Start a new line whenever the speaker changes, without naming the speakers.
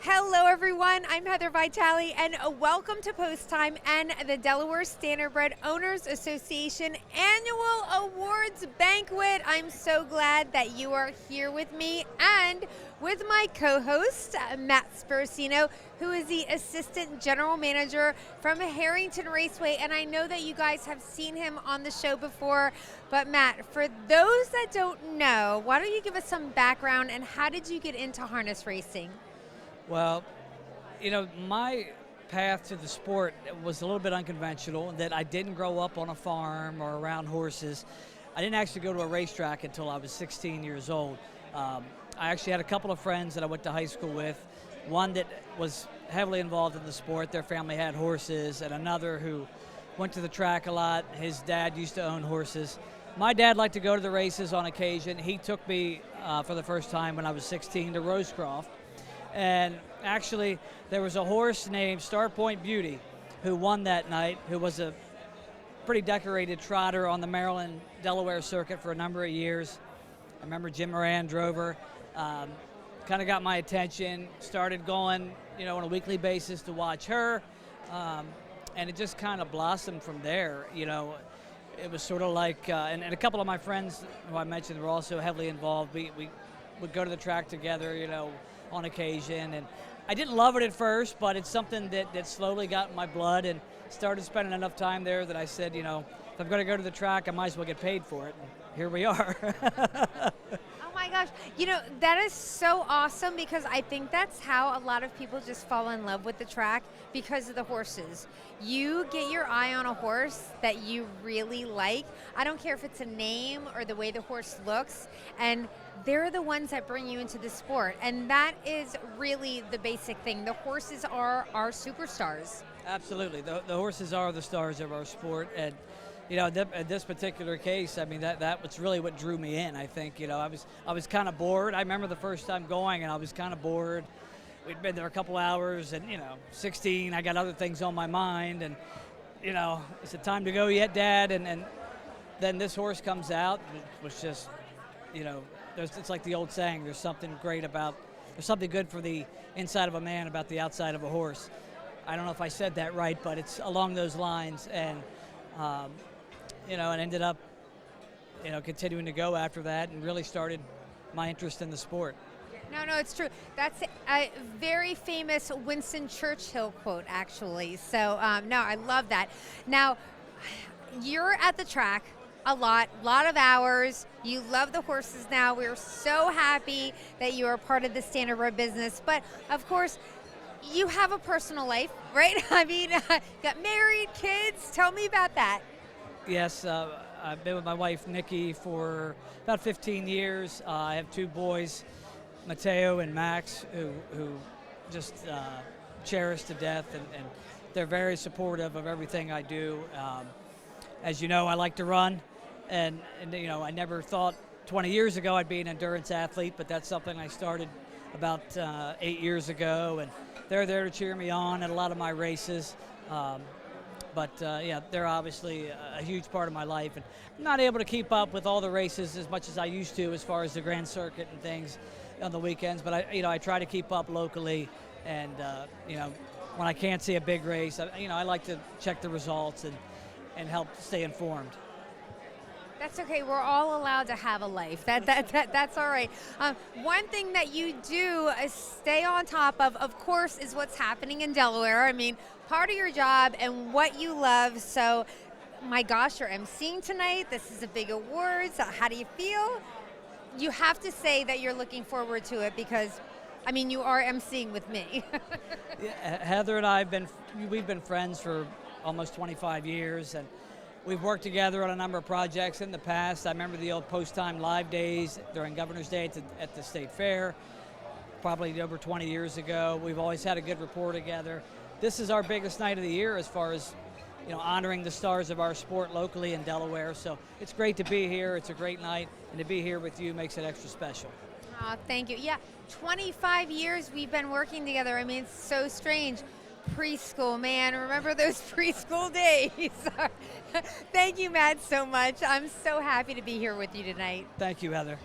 Hello everyone, I'm Heather Vitale and welcome to Post Time and the Delaware Standardbred Owners Association Annual Awards Banquet. I'm so glad that you are here with me and with my co-host, Matt Sparacino, who is the Assistant General Manager from Harrington Raceway. And I know that you guys have seen him on the show before, but Matt, for those that don't know, why don't you give us some background and how did you get into harness racing?
Well, my path to the sport was a little bit unconventional in that I didn't grow up on a farm or around horses. I didn't actually go to a racetrack until I was 16 years old. I actually had a couple of friends that I went to high school with, one that was heavily involved in the sport. Their family had horses, and another who went to the track a lot. His dad used to own horses. My dad liked to go to the races on occasion. He took me for the first time when I was 16 to Rosecroft. And actually, there was a horse named Star Point Beauty who won that night, who was a pretty decorated trotter on the Maryland, Delaware circuit for a number of years. I remember Jim Moran drove her, kind of got my attention, started going, on a weekly basis to watch her, and it just kind of blossomed from there. It was sort of like, and a couple of my friends who I mentioned were also heavily involved. We would go to the track together, on occasion, and I didn't love it at first, but it's something that slowly got in my blood and started spending enough time there that I said, if I'm going to go to the track, I might as well get paid for it, and here we are.
Oh my gosh, that is so awesome because I think that's how a lot of people just fall in love with the track because of the horses. You get your eye on a horse that you really like. I don't care if it's a name or the way the horse looks, and they're the ones that bring you into the sport, and that is really the basic thing. The horses are our superstars.
Absolutely, the horses are the stars of our sport, and in this particular case, I mean that was really what drew me in. I think I was kind of bored. I remember the first time going, and I was kind of bored. We'd been there a couple hours, and 16, I got other things on my mind, and is it time to go yet, Dad? And then this horse comes out. It was just it's like the old saying, there's something good for the inside of a man about the outside of a horse. I don't know if I said that right, but it's along those lines, and and ended up continuing to go after that and really started my interest in the sport.
No, it's true. That's a very famous Winston Churchill quote, actually. So, no, I love that. Now, you're at the track a lot of hours. You love the horses now. We're so happy that you are part of the Standardbred business. But, of course, you have a personal life, right? I mean, got married, kids. Tell me about that.
Yes, I've been with my wife, Nikki, for about 15 years. I have two boys, Mateo and Max, who just cherish to death, and they're very supportive of everything I do. As you know, I like to run, and I never thought 20 years ago I'd be an endurance athlete, but that's something I started about 8 years ago, and they're there to cheer me on at a lot of my races. But they're obviously a huge part of my life, and I'm not able to keep up with all the races as much as I used to, as far as the Grand Circuit and things on the weekends. But I try to keep up locally, and when I can't see a big race, I like to check the results and help stay informed.
That's okay. We're all allowed to have a life. That's all right. One thing that you do stay on top of course, is what's happening in Delaware. I mean, part of your job and what you love. So, my gosh, you're emceeing tonight. This is a big award. So how do you feel? You have to say that you're looking forward to it because, I mean, you are emceeing with me.
Yeah, Heather and I we've been friends for almost 25 years, and we've worked together on a number of projects in the past. I remember the old post-time live days during Governor's Day at the State Fair, probably over 20 years ago. We've always had a good rapport together. This is our biggest night of the year as far as honoring the stars of our sport locally in Delaware. So it's great to be here. It's a great night, and to be here with you makes it extra special.
Oh, thank you. Yeah, 25 years we've been working together. I mean, it's so strange. Preschool, man, remember those preschool days. Thank you, Matt, so much. I'm so happy to be here with you tonight.
Thank you, Heather.